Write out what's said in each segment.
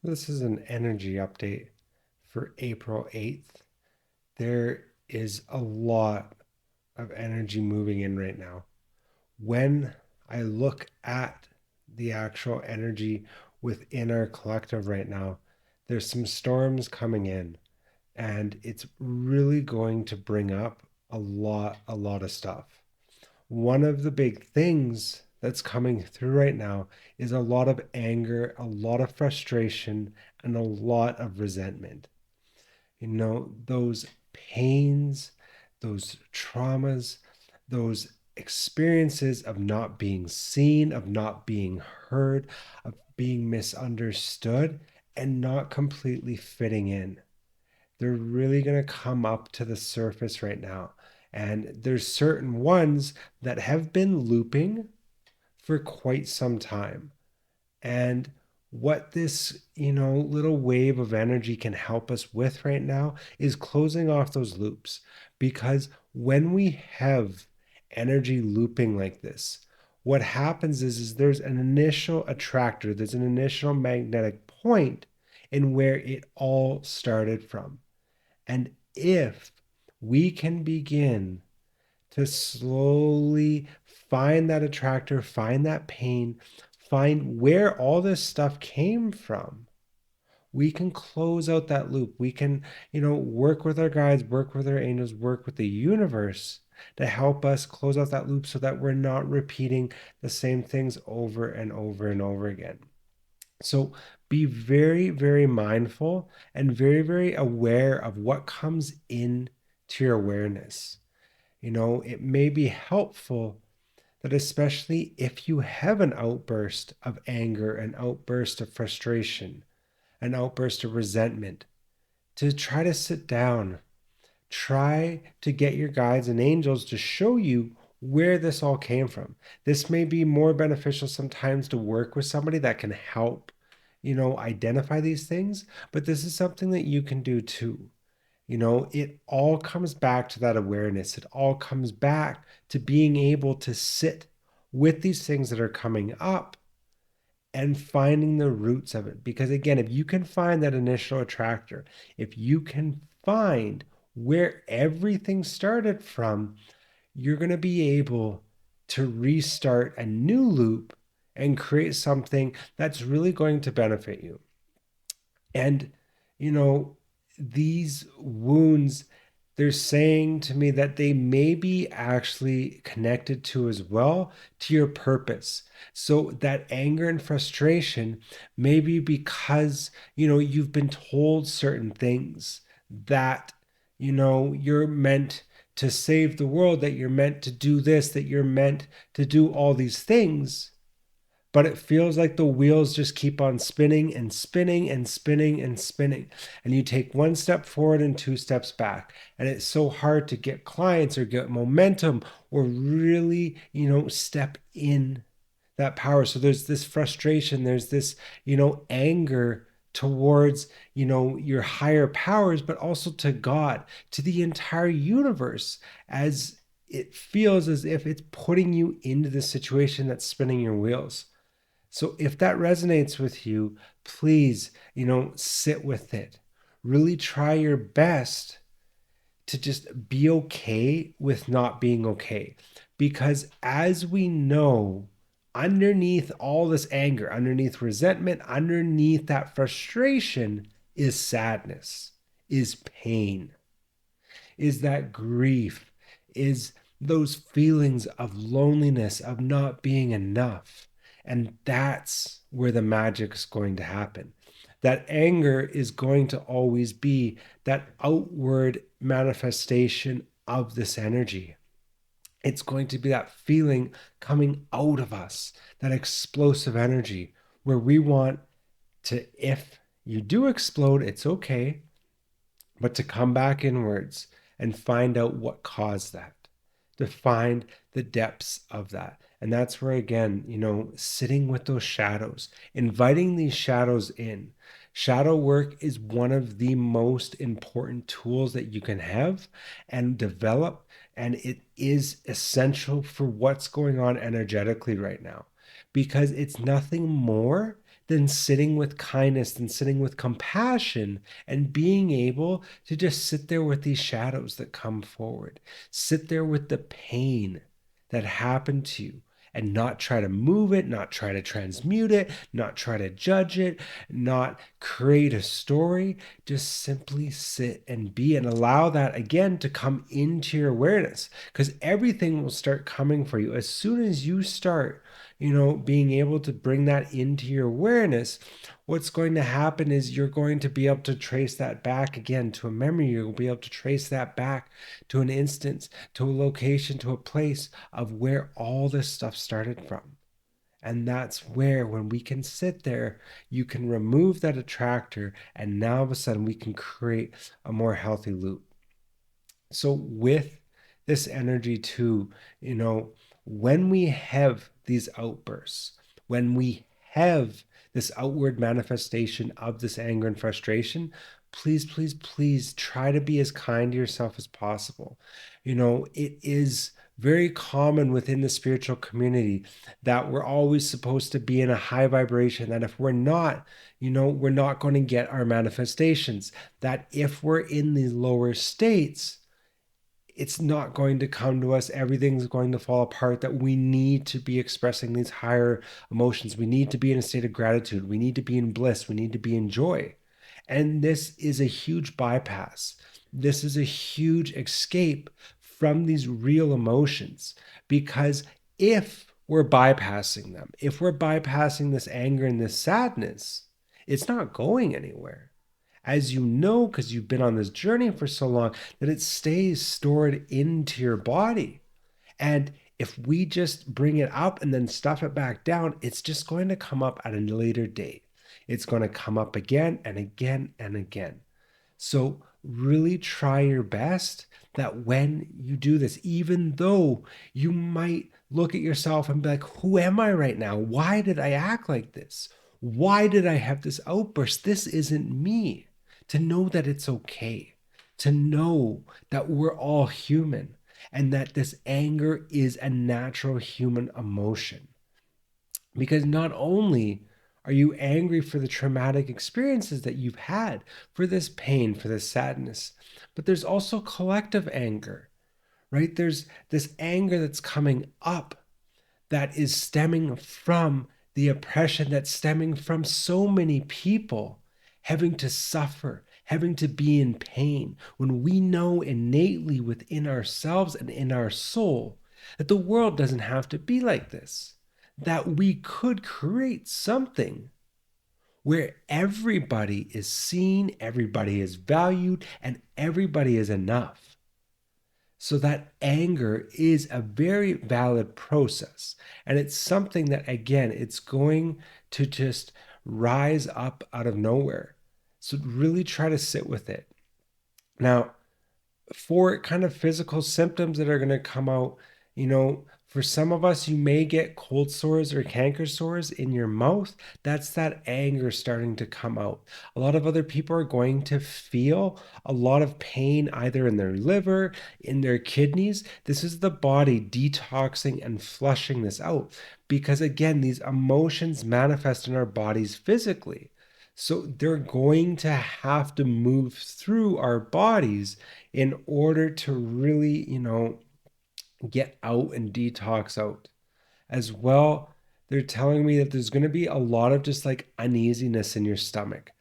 This is an energy update for April 8th. There is a lot of energy moving in right now. When I look at the actual energy within our collective right now, there's some storms coming in, and it's really going to bring up a lot of stuff. One of the big things that's coming through right now is a lot of anger, a lot of frustration, and a lot of resentment. Those pains, those traumas, those experiences of not being seen, of not being heard, of being misunderstood, and not completely fitting in. They're really going to come up to the surface right now. And there's certain ones that have been looping for quite some time. And what this, little wave of energy can help us with right now is closing off those loops. Because when we have energy looping like this, what happens is there's an initial attractor, there's an initial magnetic point in where it all started from. And if we can begin to slowly find that attractor, find that pain, find where all this stuff came from, we can close out that loop. We can, work with our guides, work with our angels, work with the universe to help us close out that loop so that we're not repeating the same things over and over and over again. So be very, very mindful and very, very aware of what comes in to your awareness. It may be helpful that, especially if you have an outburst of anger, an outburst of frustration, an outburst of resentment, to try to sit down, try to get your guides and angels to show you where this all came from. This may be more beneficial sometimes to work with somebody that can help, identify these things, but this is something that you can do too. It all comes back to that awareness. It all comes back to being able to sit with these things that are coming up and finding the roots of it. Because again, if you can find that initial attractor, if you can find where everything started from, you're going to be able to restart a new loop and create something that's really going to benefit you. And, you know, these wounds, they're saying to me that they may be actually connected to as well to your purpose. So that anger and frustration may be because, you've been told certain things that, you're meant to save the world, that you're meant to do this, that you're meant to do all these things, but it feels like the wheels just keep on spinning and spinning and spinning and spinning. And you take one step forward and two steps back. And it's so hard to get clients or get momentum or really, step in that power. So there's this frustration, there's this, anger towards, your higher powers, but also to God, to the entire universe, as it feels as if it's putting you into the situation that's spinning your wheels. So if that resonates with you, please, sit with it. Really try your best to just be okay with not being okay. Because as we know, underneath all this anger, underneath resentment, underneath that frustration is sadness, is pain, is that grief, is those feelings of loneliness, of not being enough. And that's where the magic's going to happen. That anger is going to always be that outward manifestation of this energy. It's going to be that feeling coming out of us, that explosive energy where we want to, if you do explode, it's okay, but to come back inwards and find out what caused that, to find the depths of that. And that's where, again, sitting with those shadows, inviting these shadows in. Shadow work is one of the most important tools that you can have and develop. And it is essential for what's going on energetically right now, because it's nothing more than sitting with kindness, than sitting with compassion, and being able to just sit there with these shadows that come forward, sit there with the pain that happened to you, and not try to move it, not try to transmute it, not try to judge it, not create a story. Just simply sit and be, and allow that again to come into your awareness, because everything will start coming for you as soon as you start, being able to bring that into your awareness. What's going to happen is you're going to be able to trace that back again to a memory. You'll be able to trace that back to an instance, to a location, to a place of where all this stuff started from. And that's where, when we can sit there, you can remove that attractor, and now all of a sudden we can create a more healthy loop. So, with this energy, too, when we have these outbursts, when we have this outward manifestation of this anger and frustration, please, please, please try to be as kind to yourself as possible. It is very common within the spiritual community that we're always supposed to be in a high vibration, that if we're not, we're not going to get our manifestations, that if we're in these lower states, it's not going to come to us. Everything's going to fall apart. That we need to be expressing these higher emotions. We need to be in a state of gratitude. We need to be in bliss. We need to be in joy. And this is a huge bypass. This is a huge escape from these real emotions. Because if we're bypassing them, if we're bypassing this anger and this sadness, it's not going anywhere, as you know, because you've been on this journey for so long, that it stays stored into your body. And if we just bring it up and then stuff it back down, it's just going to come up at a later date. It's going to come up again and again and again. So really try your best that when you do this, even though you might look at yourself and be like, who am I right now? Why did I act like this? Why did I have this outburst? This isn't me. To know that it's okay, to know that we're all human, and that this anger is a natural human emotion. Because not only are you angry for the traumatic experiences that you've had, for this pain, for this sadness, but there's also collective anger, right? There's this anger that's coming up that is stemming from the oppression, that's stemming from so many people having to suffer, having to be in pain, when we know innately within ourselves and in our soul that the world doesn't have to be like this, that we could create something where everybody is seen, everybody is valued, and everybody is enough. So that anger is a very valid process. And it's something that, again, it's going to just rise up out of nowhere. So really try to sit with it. Now, for kind of physical symptoms that are going to come out, for some of us, you may get cold sores or canker sores in your mouth. That's that anger starting to come out. A lot of other people are going to feel a lot of pain either in their liver, in their kidneys. This is the body detoxing and flushing this out, because again, these emotions manifest in our bodies physically. So they're going to have to move through our bodies in order to really, get out and detox out. As well, they're telling me that there's going to be a lot of just like uneasiness in your stomach,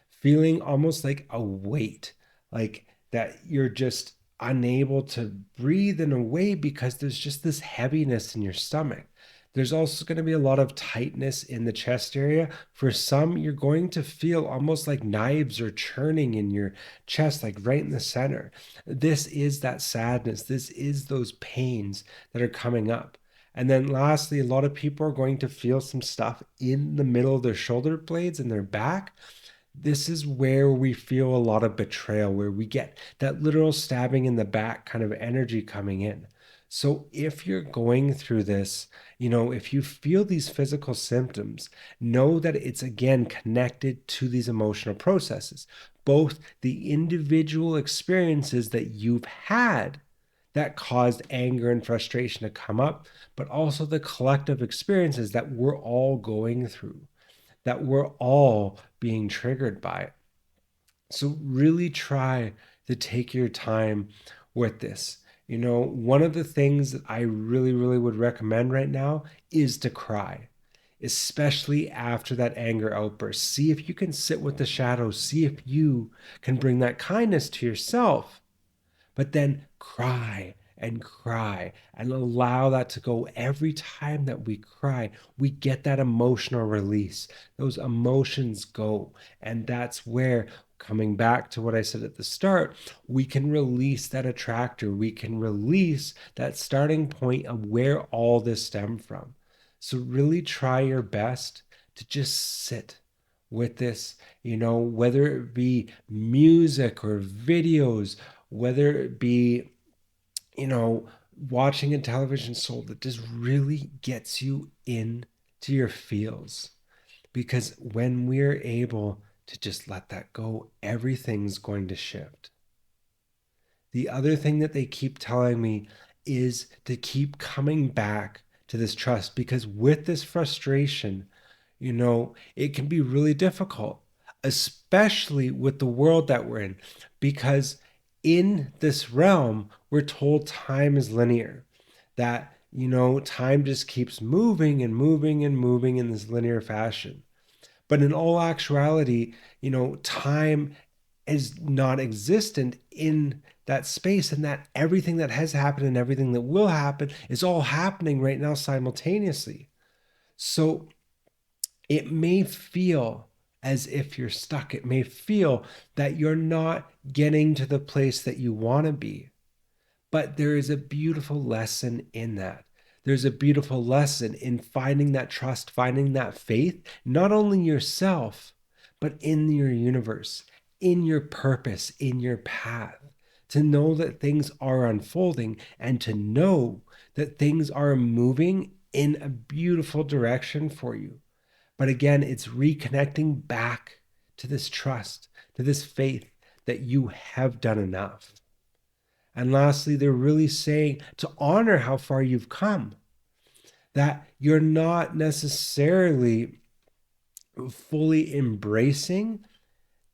feeling almost like a weight, like that you're just unable to breathe in a way because there's just this heaviness in your stomach. There's also going to be a lot of tightness in the chest area. For some, you're going to feel almost like knives are churning in your chest, like right in the center. This is that sadness. This is those pains that are coming up. And then lastly, a lot of people are going to feel some stuff in the middle of their shoulder blades and their back. This is where we feel a lot of betrayal, where we get that literal stabbing in the back kind of energy coming in. So if you're going through this, if you feel these physical symptoms, know that it's again connected to these emotional processes, both the individual experiences that you've had that caused anger and frustration to come up, but also the collective experiences that we're all going through. that we're all being triggered by. So really try to take your time with this. One of the things that I really, really would recommend right now is to cry, especially after that anger outburst. See if you can sit with the shadows, see if you can bring that kindness to yourself, but then cry and allow that to go. Every time that we cry, we get that emotional release. Those emotions go. And that's where, coming back to what I said at the start, we can release that attractor. We can release that starting point of where all this stemmed from. So, really try your best to just sit with this, whether it be music or videos, whether it be, you know, watching a television show that just really gets you into your feels. Because when we're able to just let that go, everything's going to shift. The other thing that they keep telling me is to keep coming back to this trust, because with this frustration, it can be really difficult, especially with the world that we're in, because in this realm, we're told time is linear, that, time just keeps moving and moving and moving in this linear fashion. But in all actuality, time is not existent in that space, and that everything that has happened and everything that will happen is all happening right now simultaneously. So it may feel as if you're stuck. It may feel that you're not getting to the place that you want to be. But there is a beautiful lesson in that. There's a beautiful lesson in finding that trust, finding that faith, not only yourself, but in your universe, in your purpose, in your path. To know that things are unfolding and to know that things are moving in a beautiful direction for you. But again, it's reconnecting back to this trust, to this faith that you have done enough. And lastly, they're really saying to honor how far you've come, that you're not necessarily fully embracing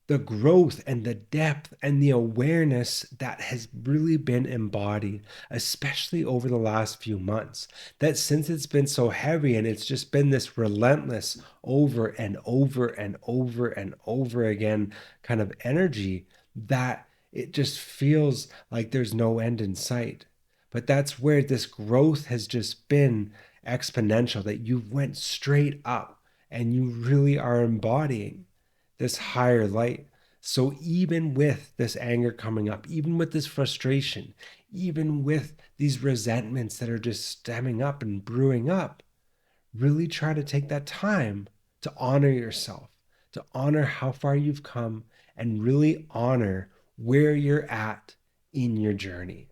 the growth and the depth and the awareness that has really been embodied, especially over the last few months. That since it's been so heavy and it's just been this relentless over and over and over and over again kind of energy, that it just feels like there's no end in sight. But that's where this growth has just been exponential, that you went straight up and you really are embodying this higher light. So even with this anger coming up, even with this frustration, even with these resentments that are just stemming up and brewing up, really try to take that time to honor yourself, to honor how far you've come, and really honor where you're at in your journey.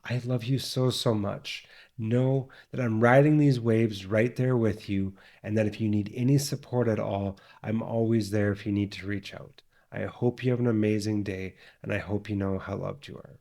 I love you so, so much. Know that I'm riding these waves right there with you, and that if you need any support at all, I'm always there if you need to reach out. I hope you have an amazing day, and I hope you know how loved you are.